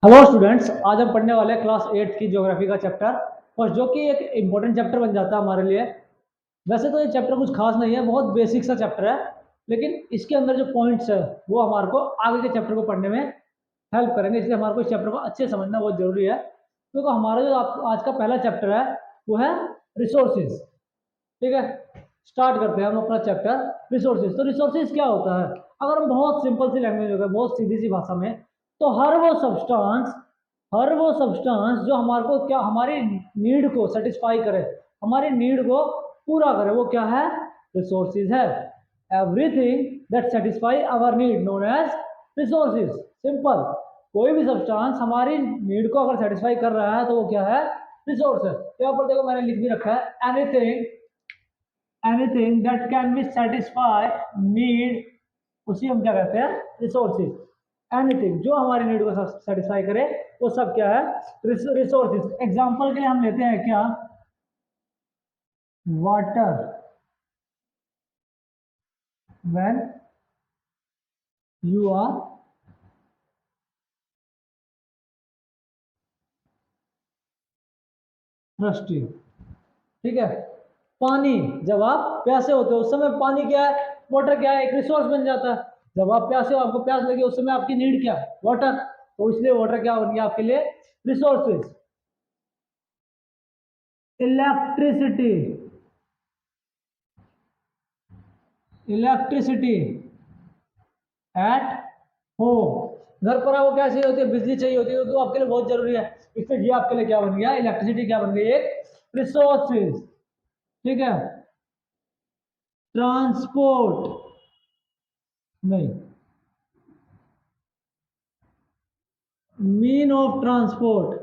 Hello students, आज हम पढ़ने वाले हैं क्लास 8 की ज्योग्राफी का चैप्टर और जो कि एक इम्पोर्टेंट चैप्टर बन जाता है हमारे लिए। वैसे तो ये चैप्टर कुछ खास नहीं है, बहुत बेसिक सा चैप्टर है, लेकिन इसके अंदर जो पॉइंट्स है वो हमारे को आगे के चैप्टर को पढ़ने में हेल्प करेंगे, इसलिए हमारे को इस चैप्टर को अच्छे से समझना बहुत जरूरी है। क्योंकि हमारा जो आज का पहला चैप्टर है वो है रिसोर्सेज। ठीक है, स्टार्ट करते हैं हम अपना चैप्टर रिसोर्सेज। तो रिसोर्सेज क्या होता है? अगर हम बहुत सिंपल सी लैंग्वेज में, बहुत सीधी सी भाषा में, तो हर वो सब्सटेंस जो हमारे को क्या हमारी नीड को सेटिस्फाई करे, हमारी नीड को पूरा करे, वो क्या है? रिसोर्सेज है। Everything that satisfy our need known as resources. Simple, कोई भी सब्सटेंस हमारी नीड को अगर सेटिस्फाई कर रहा है तो वो क्या है? रिसोर्स है। यहाँ पर देखो मैंने लिख भी रखा है, anything that can be satisfy need, उसी हम क्या कहते हैं? रिसोर्सेज। एनीथिंग जो हमारी नीड को सेटिस्फाई करे वो सब क्या है? रिसोर्सेज। एग्जांपल के लिए हम लेते हैं क्या? Water. When you are thirsty. ठीक है, पानी। जब आप प्यासे होते हो उस समय पानी क्या है? वाटर क्या है? एक रिसोर्स बन जाता है। जब आप प्यासे हो, आपको प्यास लगी, उस समय आपकी नीड क्या है? वाटर। तो इसलिए वाटर क्या बन गया आपके लिए? Resources. Electricity. Electricity at home. घर पर आपको क्या चाहिए होती है? बिजली चाहिए होती है, तो आपके लिए बहुत जरूरी है। इसलिए ये आपके लिए क्या बन गया? इलेक्ट्रिसिटी क्या बन गई? एक रिसोर्सेज। ठीक है, ट्रांसपोर्ट नहीं, mean of transport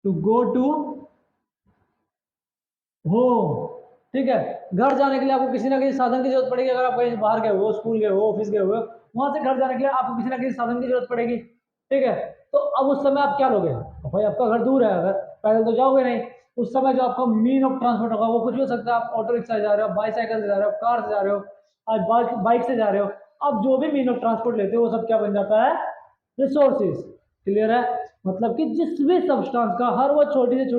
to go to home. ठीक है, घर जाने के लिए आपको किसी ना किसी साधन की जरूरत पड़ेगी। अगर आप कहीं बाहर गए हो, स्कूल गए हो, ऑफिस गए हो, वहां से घर जाने के लिए आपको किसी ना किसी साधन की जरूरत पड़ेगी। ठीक है, तो अब उस समय आप क्या लोगे? भाई आपका घर दूर है, अगर पैदल तो जाओगे नहीं। उस समय जो आपका मीन ऑफ ट्रांसपोर्ट होगा वो कुछ भी हो सकता है। आप ऑटो रिक्शा से जा रहे हो, बाईसाइकिल से जा रहे हो, कार से जा रहे हो, आज बाइक से जा रहे हो। अब जो भी मीन ऑफ ट्रांसपोर्ट लेते हो वो सब क्या बन जाता है? रिसोर्सेज। क्लियर है? मतलब कि जिस भी सब्सटेंस का हर वो छोटी से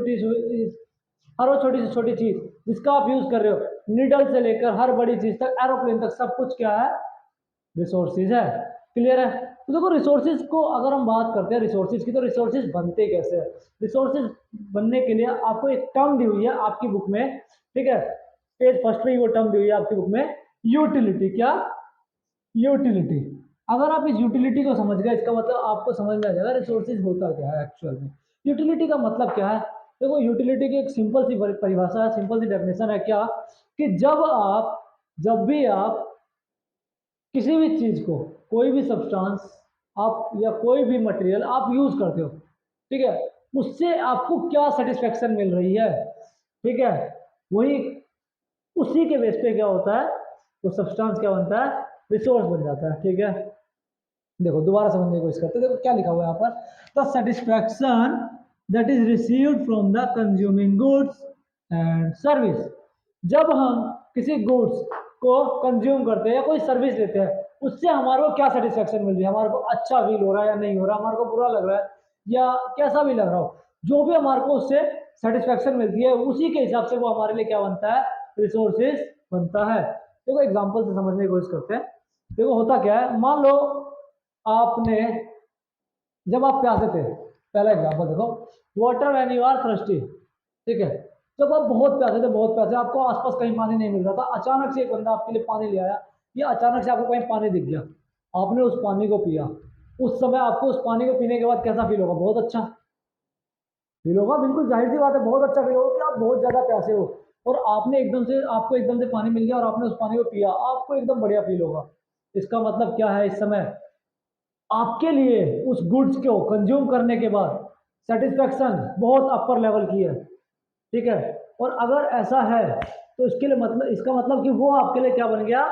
छोटी चीज जिसका आप यूज कर रहे हो, निडल से लेकर हर बड़ी चीज तक, एरोप्लेन तक, सब कुछ क्या है? रिसोर्सेज है। क्लियर है? तो देखो, रिसोर्सेज को अगर हम बात करते हैं रिसोर्सेज की, तो रिसोर्सेज बनते कैसे हैं? रिसोर्सेज बनने के लिए आपको एक टर्म दी हुई है आपकी बुक में। ठीक है, पेज फर्स्ट में ही वो टर्म दी हुई है आपकी बुक में, यूटिलिटी। क्या? यूटिलिटी। अगर आप इस यूटिलिटी को समझ गए, इसका मतलब आपको समझ में आ जाएगा रिसोर्सेज होता क्या है एक्चुअल में। यूटिलिटी का मतलब क्या है? देखो, यूटिलिटी की एक सिंपल सी परिभाषा है, सिंपल सी डेफिनेशन है क्या? कि जब भी आप किसी भी चीज को, कोई भी सब्सटेंस आप या कोई भी मटेरियल आप यूज करते हो, ठीक है, उससे आपको क्या सेटिस्फेक्शन मिल रही है? ठीक है, वही उसी के बेस पे क्या होता है? तो सब्सटेंस क्या बनता है? रिसोर्स बन जाता है। ठीक है, देखो दोबारा समझने की कोशिश करते हैं। देखो क्या लिखा हुआ है यहाँ पर, the satisfaction that is received from the consuming goods and service. जब हम किसी गुड्स को कंज्यूम करते हैं या कोई सर्विस लेते हैं, उससे हमारे को क्या सेटिस्फेक्शन मिल रही है? हमारे को अच्छा फील हो रहा है या नहीं हो रहा, हमारे को बुरा लग रहा है या कैसा भी लग रहा हो, जो भी हमारे को उससे सेटिस्फेक्शन मिलती है, उसी के हिसाब से वो हमारे लिए क्या बनता है? रिसोर्सेज बनता है। देखो एग्जाम्पल से समझने की कोशिश करते हैं। देखो होता क्या है, मान लो आपने, जब आप प्यासे थे, पहला एग्जांपल देखो, water when you are thirsty. ठीक है, जब आप बहुत प्यासे थे, बहुत प्यासे, आपको आसपास कहीं पानी नहीं मिल रहा था, अचानक से एक बंदा आपके लिए पानी ले आया, या अचानक से आपको कहीं पानी दिख गया, आपने उस पानी को पिया। उस समय आपको उस पानी को पीने के बाद कैसा फील होगा? बहुत अच्छा फील होगा, बिल्कुल जाहिर सी बात है, बहुत अच्छा फील होगा कि आप बहुत ज्यादा प्यासे हो और आपको एकदम से पानी मिल गया और आपने उस पानी को पिया, आपको एकदम बढ़िया फील होगा। इसका मतलब क्या है? इस समय आपके लिए उस गुड्स को कंज्यूम करने के बाद सेटिस्फेक्शन बहुत अपर लेवल की है। ठीक है, और अगर ऐसा है तो इसका मतलब कि वो आपके लिए क्या बन गया?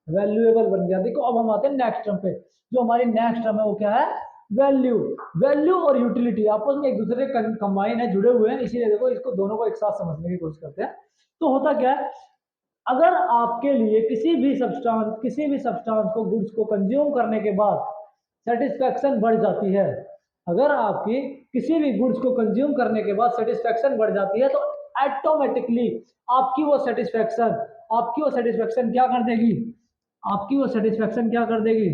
वैल्यूएबल बन गया। देखो अब हम आते हैं नेक्स्ट टर्म पे। जो हमारी नेक्स्ट टर्म है वो क्या है? वैल्यू। वैल्यू और यूटिलिटी आपस में एक दूसरे के कंबाइन है, जुड़े हुए हैं, इसीलिए देखो इसको दोनों को एक साथ समझने की कोशिश करते हैं। तो होता क्या है, अगर आपके लिए किसी भी सब्सटेंस को गुड्स को कंज्यूम करने के बाद सेटिस्फैक्शन बढ़ जाती है, अगर आपकी किसी भी गुड्स को कंज्यूम करने के बाद सेटिस्फैक्शन बढ़ जाती है, तो ऑटोमेटिकली आपकी वो सेटिस्फैक्शन क्या कर देगी, आपकी वो सेटिस्फैक्शन क्या कर देगी,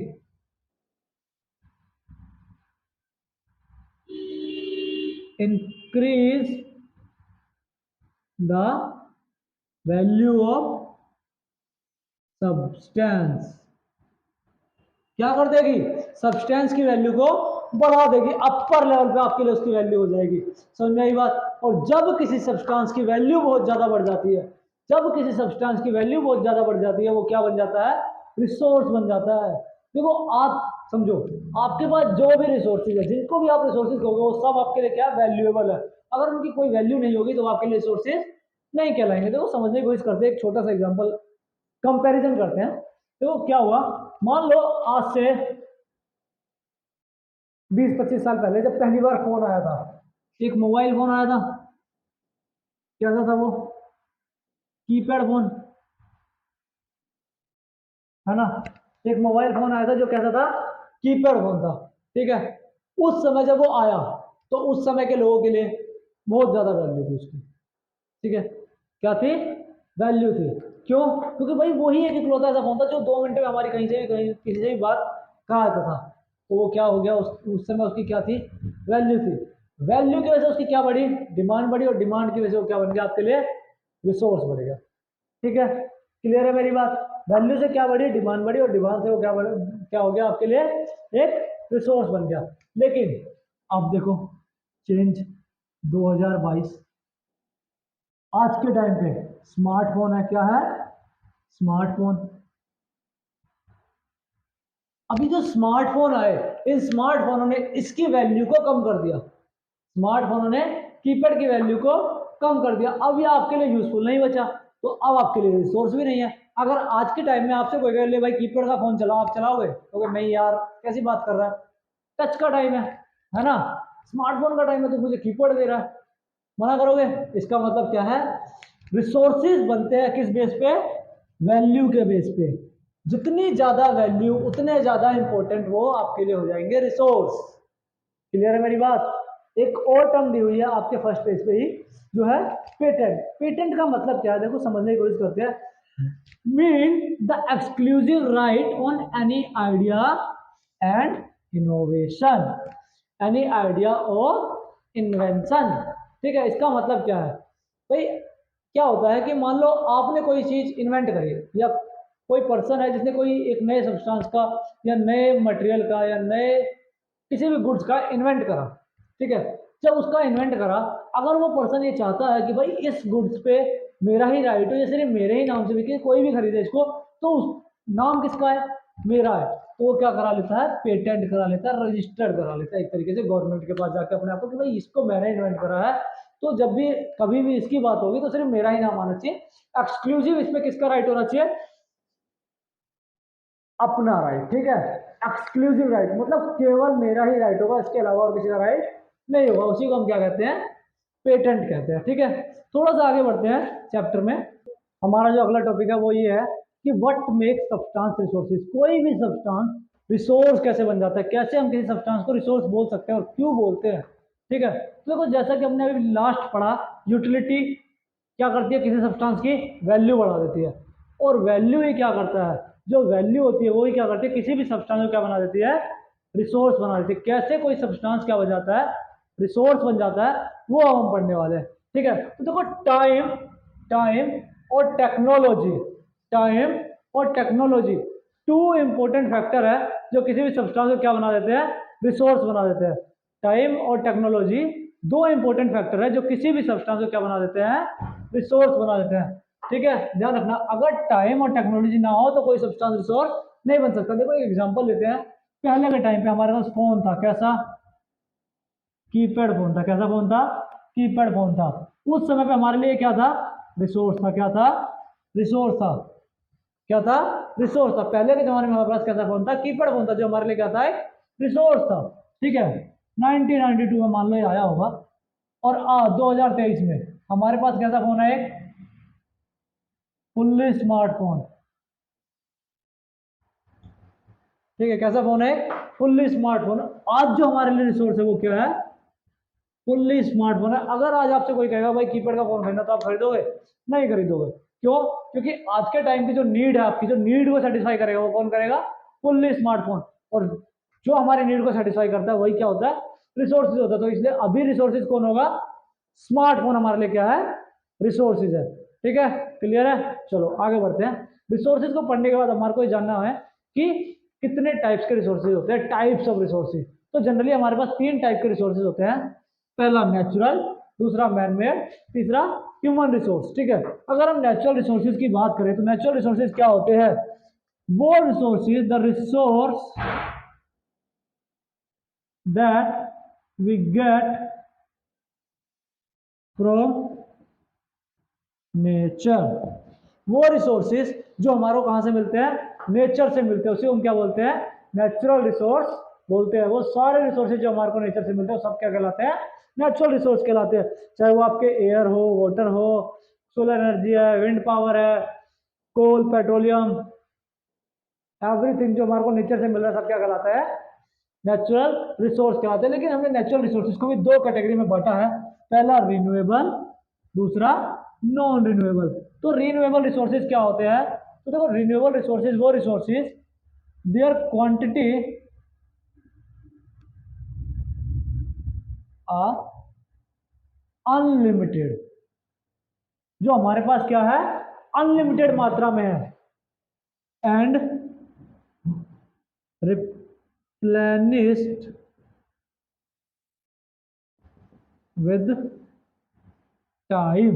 increase the value of substance, क्या कर देगी, सब्सटेंस की वैल्यू को बढ़ा देगी, अपर लेवल पे आपके लिए उसकी वैल्यू हो जाएगी। समझ में आई बात। और जब किसी सब्सटेंस की वैल्यू बहुत ज्यादा बढ़ जाती है, जब किसी सब्सटेंस की वैल्यू बहुत ज्यादा बढ़ जाती है, वो क्या बन जाता है, रिसोर्स बन जाता है। देखो आप समझो, आपके पास जो भी रिसोर्सेज है, जिनको भी आप रिसोर्सेज कहोगे, वो सब आपके लिए क्या वैल्यूएबल है। अगर उनकी कोई वैल्यू नहीं होगी तो आपके लिए रिसोर्सेज नहीं कहलाएंगे। देखो समझने की कोशिश करते हैं, एक छोटा सा एग्जाम्पल कंपेरिजन करते हैं। तो क्या हुआ, मान लो आज से 20-25 साल पहले जब पहली बार फोन आया था, एक मोबाइल फोन आया था, कैसा था वो, कीपैड फोन, है ना। एक मोबाइल फोन आया था जो कैसा था, कीपैड फोन था, ठीक है। उस समय जब वो आया, तो उस समय के लोगों के लिए बहुत ज्यादा वैल्यू थी उसकी, ठीक है। क्या थी, वैल्यू थी। क्यों, क्योंकि भाई वही एक इकलौता ऐसा फोन था जो 2 मिनट में हमारी कहीं से भी कहीं किसी से भी बात कहा जाता था। तो वो क्या हो गया, उस समय उसकी क्या थी, वैल्यू थी। वैल्यू की वजह से उसकी क्या बढ़ी, डिमांड बढ़ी, और डिमांड की वजह से वो क्या बन गया आपके लिए, रिसोर्स बढ़ेगा। ठीक है, क्लियर है मेरी बात। वैल्यू से क्या बढ़ी, डिमांड बढ़ी, और डिमांड से वो क्या हो गया आपके लिए, एक रिसोर्स बन गया। लेकिन अब देखो चेंज, 2022, आज के टाइम पे स्मार्टफोन है, क्या है, स्मार्टफोन। अभी जो स्मार्टफोन आए, इन स्मार्टफोनों ने इसकी वैल्यू को कम कर दिया, स्मार्टफोनों ने कीपैड की वैल्यू को कम कर दिया। अब ये आपके लिए यूजफुल नहीं बचा, तो अब आपके लिए रिसोर्स भी नहीं है। अगर आज के टाइम में आपसे कोई कह ले भाई कीपैड का फोन चलाओ, आप चलाओगे, तो नहीं यार कैसी बात कर रहा है, टच का टाइम है ना, स्मार्टफोन का टाइम है, तो मुझे कीपैड दे रहा है, मना करोगे। इसका मतलब क्या है, रिसोर्सेज बनते हैं किस बेस पे, वैल्यू के बेस पे। जितनी ज्यादा वैल्यू उतने ज्यादा इंपॉर्टेंट वो आपके लिए हो जाएंगे रिसोर्स। क्लियर है मेरी बात। एक और टर्म दी हुई है आपके फर्स्ट पेज पे ही, जो है पेटेंट। पेटेंट का मतलब क्या है, देखो समझने की कोशिश करते हैं। Mean the exclusive right on any idea and innovation, any idea और इन्वेंशन। ठीक है, इसका मतलब क्या है भाई, क्या होता है कि मान लो आपने कोई चीज इन्वेंट करी, या कोई पर्सन है जिसने कोई एक नए सब्सटेंस का, या नए मटेरियल का, या नए किसी भी गुड्स का इन्वेंट करा, ठीक है। जब उसका इन्वेंट करा, अगर वो पर्सन ये चाहता है कि भाई इस गुड्स पे मेरा ही राइट हो, या सिर्फ मेरे ही नाम से बिके, कोई भी खरीदे इसको, तो उस नाम किसका है, मेरा है, तो वो क्या करा लेता है, पेटेंट करा लेता है, रजिस्टर्ड करा लेता है एक तरीके से गवर्नमेंट के पास जाकर अपने आप को, कि भाई इसको मैंने इन्वेंट करा है, तो जब भी कभी भी इसकी बात होगी तो सिर्फ मेरा ही नाम आना चाहिए, एक्सक्लूसिव इसमें किसका राइट होना चाहिए, अपना राइट। ठीक है, एक्सक्लूसिव राइट मतलब केवल मेरा ही राइट होगा, इसके अलावा और किसी का राइट नहीं होगा, उसी को हम क्या कहते हैं, पेटेंट कहते हैं। ठीक है, थोड़ा सा आगे बढ़ते हैं चैप्टर में। हमारा जो अगला टॉपिक है वो ये है कि व्हाट मेक्स सब्सटेंस रिसोर्सेज। कोई भी सब्सटेंस रिसोर्स कैसे बन जाता है, कैसे हम किसी सब्सटेंस को रिसोर्स बोल सकते हैं और क्यों बोलते हैं। ठीक है, तो देखो जैसा कि हमने अभी लास्ट पढ़ा, यूटिलिटी क्या करती है, किसी सब्सटेंस की वैल्यू बढ़ा देती है, और वैल्यू ही क्या करता है, जो वैल्यू होती है वो ही क्या करती है, किसी भी सब्सटेंस को क्या बना देती है, रिसोर्स बना देती है। कैसे कोई सब्सटेंस क्या बन जाता है, रिसोर्स बन जाता है, वो अब हम पढ़ने वाले हैं। ठीक है, तो देखो टाइम टाइम और टेक्नोलॉजी, टाइम और टेक्नोलॉजी टू इंपॉर्टेंट फैक्टर है जो किसी भी सब्सटेंस को क्या बना देते हैं, रिसोर्स बना देते हैं। टाइम और टेक्नोलॉजी दो इंपॉर्टेंट फैक्टर है जो किसी भी सब्सटेंस को क्या बना देते हैं, रिसोर्स बना देते हैं। ठीक है, ध्यान रखना, अगर टाइम और टेक्नोलॉजी ना हो तो कोई सब्सटेंस रिसोर्स नहीं बन सकता। देखो एक एग्जांपल लेते हैं, पहले के टाइम पे हमारे पास फोन था, कैसा, कीपैड फोन था। कैसा फोन था, कीपैड फोन था। उस समय पे हमारे लिए क्या था, रिसोर्स था। क्या था, रिसोर्स था। क्या था, रिसोर्स था। पहले के जमाने में हमारे पास कैसा फोन था, कीपैड फोन था, जो हमारे लिए क्या था, एक रिसोर्स था। ठीक है, 1992 में मान लो ये आया होगा, और 2023 में हमारे पास कैसा फोन है, एक फुल्ली स्मार्टफोन। ठीक है, कैसा फोन है? Fully smartphone. आज जो हमारे लिए रिसोर्स है वो क्या है? फुल्ली स्मार्टफोन है। अगर आज आपसे कोई कहेगा भाई कीपैड का फोन खरीदना, तो आप खरीदोगे? नहीं खरीदोगे। क्यों? क्योंकि आज के टाइम की जो नीड है, आपकी जो नीड को सेटिस्फाई करेगा वो कौन करेगा? Fully smartphone. और जो हमारी नीड को सेटिस्फाई करता है वही क्या होता है? रिसोर्सेज होता है। तो इसलिए अभी रिसोर्सेज कौन होगा? स्मार्टफोन हमारे लिए क्या है? रिसोर्सेज है। ठीक है, क्लियर है? चलो आगे बढ़ते हैं। रिसोर्सेज को पढ़ने के बाद हमारे को जानना है कि कितने टाइप्स के रिसोर्सेज होते हैं, टाइप्स ऑफ रिसोर्सेज। तो जनरली हमारे पास तीन टाइप के रिसोर्सेज होते हैं। पहला नेचुरल, दूसरा मैनमेड, तीसरा ह्यूमन रिसोर्स। ठीक है, अगर हम नेचुरल रिसोर्सेज की बात करें तो नेचुरल रिसोर्सेज क्या होते हैं? वो resources, the resource that we get from nature. वो रिसोर्सेज जो हमारे कहां से मिलते हैं? नेचर से मिलते हैं, उसे हम क्या बोलते हैं? नेचुरल रिसोर्स बोलते हैं। वो सारे रिसोर्सेज जो हमारे को नेचर से मिलते हैं सब क्या कहलाते हैं? नेचुरल रिसोर्स कहलाते हैं। चाहे वो आपके एयर हो, वाटर हो, सोलर एनर्जी है, विंड पावर है, कोल, पेट्रोलियम, एवरीथिंग जो हमारे को नेचर से मिल रहा है सब क्या कहलाता है? नेचुरल रिसोर्स कहलाते हैं। लेकिन हमने नेचुरल रिसोर्सेज को भी दो कैटेगरी में बांटा है। पहला रिन्यूएबल, दूसरा नॉन रिन्यूएबल। तो रिन्यूएबल रिसोर्सेज क्या होते हैं? तो देखो, रिन्यूएबल रिसोर्सेज वो resources their quantity are unlimited. जो हमारे पास क्या है? अनलिमिटेड मात्रा में है। And replenished with time.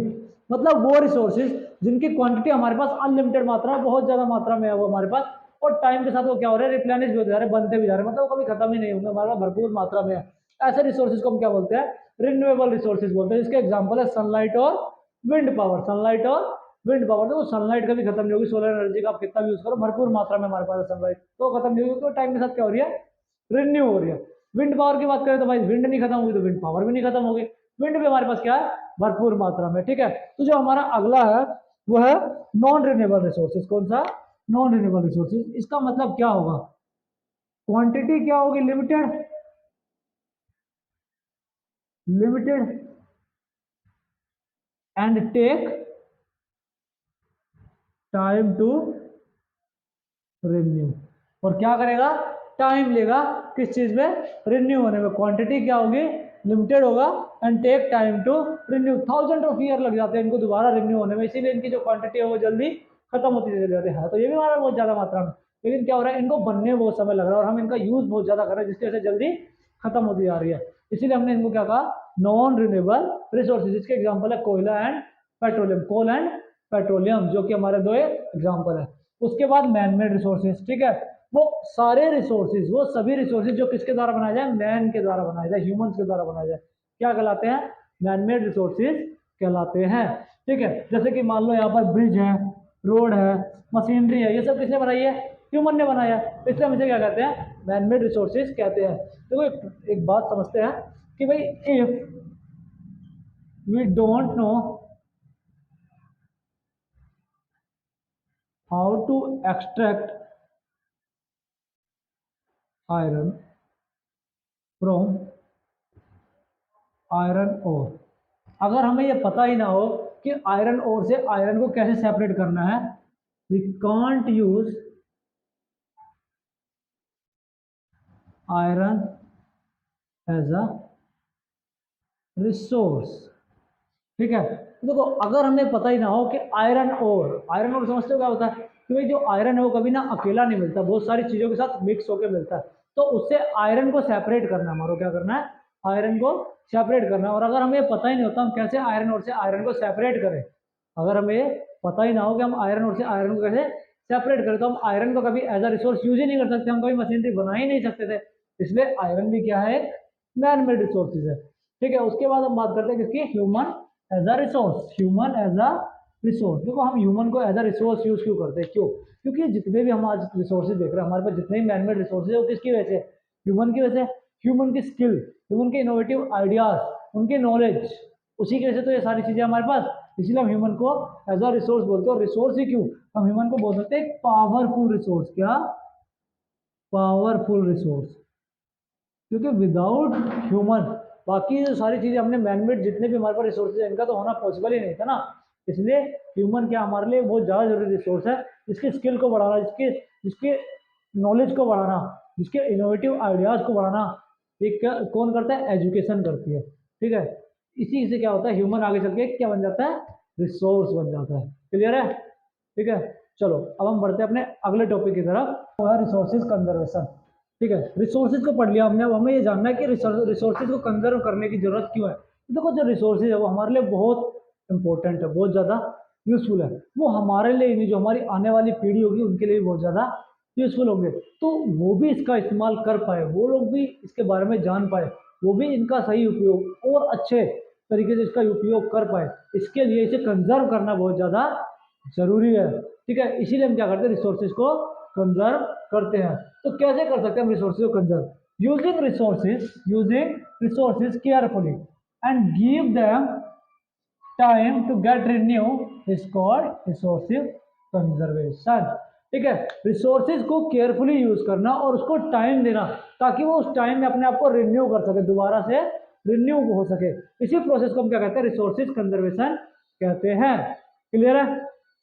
मतलब वो रिसोर्सेज जिनकी क्वांटिटी हमारे पास अनलिमिटेड मात्रा में, बहुत ज्यादा मात्रा में है वो हमारे पास, और टाइम के साथ वो क्या हो रहा है? रिप्लेनिश भी होते जा रहे हैं, बनते भी जा रहे हैं, मतलब वो कभी खत्म ही नहीं होंगे, हमारे पास भरपूर मात्रा में है। ऐसे रिसोर्सेज को हम क्या बोलते हैं? रिन्यूएबल रिसोर्सेज बोलते हैं। इसके एग्जाम्पल है सनलाइट और विंड पावर। सनलाइट और विंड पावर, तो सनलाइट कभी खत्म नहीं होगी। सोलर एनर्जी का आप कितना भी यूज करो, भरपूर मात्रा में हमारे पास सनलाइट, तो खत्म नहीं होगी। तो टाइम के साथ क्या हो रही है? रिन्यू हो रही है। विंड पावर की बात करें तो भाई विंड नहीं खत्म होगी तो विंड पावर भी नहीं खत्म होगी। विंड भी हमारे पास क्या है? भरपूर मात्रा में। ठीक है, तो जो हमारा अगला है वो है नॉन रिन्यूएबल रिसोर्सेज। कौन सा? Non renewable resources. इसका मतलब क्या होगा? क्वांटिटी क्या होगी? Limited, limited, and take time to renew. और क्या करेगा? टाइम लेगा किस चीज में? रिन्यू होने में। क्वांटिटी क्या होगी? लिमिटेड होगा, and take time to renew. 1000 of year लग जाते हैं इनको दोबारा रिन्यू होने में, इसीलिए इनकी जो क्वांटिटी है वो जल्दी खत्म होती चली जाती है। तो ये भी हमारा बहुत ज्यादा मात्रा में, लेकिन क्या हो रहा है? इनको बनने में बहुत समय लग रहा है और हम इनका यूज बहुत ज्यादा कर रहे हैं, जिसकी वजह से जल्दी खत्म होती जा रही है। इसीलिए हमने इनको क्या कहा? Non renewable resources. इसके एग्जाम्पल है कोयला and petroleum. Coal and petroleum जो कि हमारे दो एग्जाम्पल है। उसके बाद मैनमेड रिसोर्सेज। ठीक है, वो सारे रिसोर्सेज, वो सभी रिसोर्सेज जो किसके द्वारा बनाए जाए? मैन के द्वारा बनाए जाए, ह्यूमंस के द्वारा बनाए जाए, क्या कहलाते हैं? मैनमेड रिसोर्सेज कहलाते हैं। ठीक है, जैसे कि मान लो यहाँ पर ब्रिज है, रोड है, मशीनरी है, ये सब किसने बनाई है? ह्यूमन ने बनाया है। इसलिए हम इसे क्या कहते हैं? मैनमेड रिसोर्सेज कहते हैं। देखो एक बात समझते हैं कि भाई if we don't know how to extract iron from iron ore, अगर हमें ये पता ही ना हो कि आयरन ओर से आयरन को कैसे सेपरेट करना है, we can't use iron as a resource. ठीक है, तो देखो अगर हमें पता ही ना हो कि आयरन ओर, आयरन ओर समझते हो क्या होता है? कि भाई जो आयरन है वो कभी ना अकेला नहीं मिलता, बहुत सारी चीजों के साथ मिक्स होकर मिलता है। तो उससे आयरन को सेपरेट करना, हमारा क्या करना है? आयरन को सेपरेट करना है। और अगर हमें पता ही नहीं होता हम कैसे आयरन ओर से आयरन को सेपरेट करें, अगर हमें पता ही ना हो कि हम आयरन ओर से आयरन को कैसे सेपरेट करें, तो हम आयरन को कभी एज अ रिसोर्स यूज ही नहीं कर सकते, हम कभी मशीनरी बना ही नहीं सकते थे। इसलिए आयरन भी क्या है? एक मैन मेड रिसोर्सेज है। ठीक है, उसके बाद हम बात करते हैं किसकी? Human as a resource. Human as a resource. देखो हम ह्यूमन को एज अ रिसोर्स यूज क्यों करते हैं? क्यों? क्योंकि जितने भी हम आज रिसोर्सेज देख रहे हैं, हमारे पास जितने भी मैनमेड रिसोर्सेज है वो किसकी वजह से? ह्यूमन की वजह से। ह्यूमन की स्किल, ह्यूमन के इनोवेटिव आइडियाज, उनके नॉलेज, उसी की वजह से तो ये सारी चीज़ें हमारे पास, इसलिए हम ह्यूमन को एज अ रिसोर्स बोलते हैं। और रिसोर्स ही क्यों, हम ह्यूमन को बोल सकते हैं पावरफुल रिसोर्स। क्या, पावरफुल रिसोर्स, क्योंकि विदाउट ह्यूमन बाकी जो सारी चीज़ें हमने मैनमेड जितने भी हमारे पास रिसोर्सेज है इनका तो होना पॉसिबल ही नहीं था ना। इसलिए ह्यूमन क्या हमारे लिए बहुत ज़्यादा जरूरी रिसोर्स है, जिसकी स्किल को बढ़ाना, जिसके जिसके नॉलेज को बढ़ाना, जिसके इनोवेटिव आइडियाज़ को बढ़ाना, ये क्या कौन करता है, एजुकेशन करती है। ठीक है, इसी से क्या होता है, ह्यूमन आगे चल के क्या बन जाता है, रिसोर्स बन जाता है। क्लियर है, ठीक है। चलो अब हम बढ़ते हैं अपने अगले टॉपिक की तरफ, वो है रिसोर्सेज कंजर्वेशन। ठीक है, रिसोर्सेज को पढ़ लिया हमने, अब हमें ये जानना है कि रिसोर्सेज को कंजर्व करने की जरूरत क्यों है। तो देखो जो रिसोर्सेज है वो हमारे लिए बहुत इंपॉर्टेंट है, बहुत ज़्यादा यूजफुल है। वो हमारे लिए नहीं, जो हमारी आने वाली पीढ़ी होगी उनके लिए भी बहुत ज़्यादा यूजफुल होंगे। तो वो भी इसका इस्तेमाल कर पाए, वो लोग भी इसके बारे में जान पाए, वो भी इनका सही उपयोग और अच्छे तरीके से इसका उपयोग कर पाए, इसके लिए इसे कंजर्व करना बहुत ज़्यादा जरूरी है। ठीक है, इसीलिए हम क्या करते हैं, रिसोर्सेज को कंजर्व करते हैं। तो कैसे कर सकते हैं हम रिसोर्सेज को conserve, using resources carefully and give them time to get renew is called resources conservation. ठीक है, रिसोर्सेज को केयरफुली यूज करना और उसको टाइम देना ताकि वो उस टाइम में अपने आप को रिन्यू कर सके, दोबारा से रिन्यू हो सके। इसी प्रोसेस को हम क्या कहते हैं, रिसोर्सेज कंजर्वेशन कहते हैं। क्लियर है,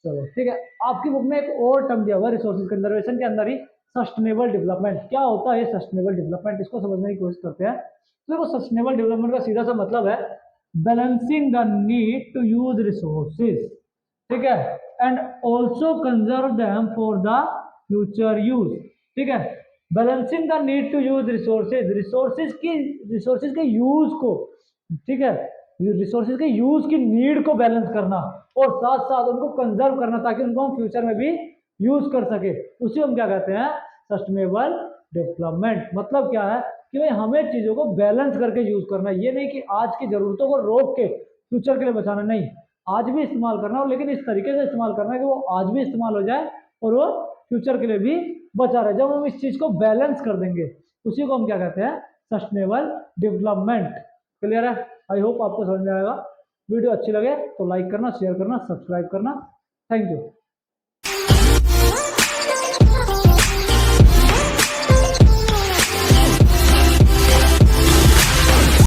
चलो ठीक है। आपकी बुक में एक और टर्म दिया हुआ है रिसोर्सेज कंजर्वेशन के अंदर ही, सस्टेनेबल डेवलपमेंट। क्या होता है सस्टेनेबल डेवलपमेंट, इसको समझने की कोशिश करते हैं। तो देखो सस्टेनेबल डेवलपमेंट का सीधा सा मतलब है balancing the need to use resources, ठीक है, and also conserve them for the future use. ठीक है, balancing the need to use resources, resources के यूज को, ठीक है, रिसोर्सेज के यूज की नीड को बैलेंस करना और साथ साथ उनको कंजर्व करना ताकि उनको हम फ्यूचर में भी यूज कर सके, उसी हम क्या कहते हैं, सस्टेनेबल डेवलपमेंट। मतलब क्या है कि भाई हमें चीजों को बैलेंस करके यूज करना, ये नहीं कि आज की जरूरतों को रोक के फ्यूचर के लिए बचाना, नहीं, आज भी इस्तेमाल करना हो लेकिन इस तरीके से इस्तेमाल करना है कि वो आज भी इस्तेमाल हो जाए और वो फ्यूचर के लिए भी बचा रहे। जब हम इस चीज को बैलेंस कर देंगे उसी को हम क्या कहते हैं, सस्टेनेबल डेवलपमेंट। क्लियर है, आई होप आपको समझ में आएगा। वीडियो अच्छी लगे तो लाइक करना, शेयर करना, सब्सक्राइब करना। Thank you.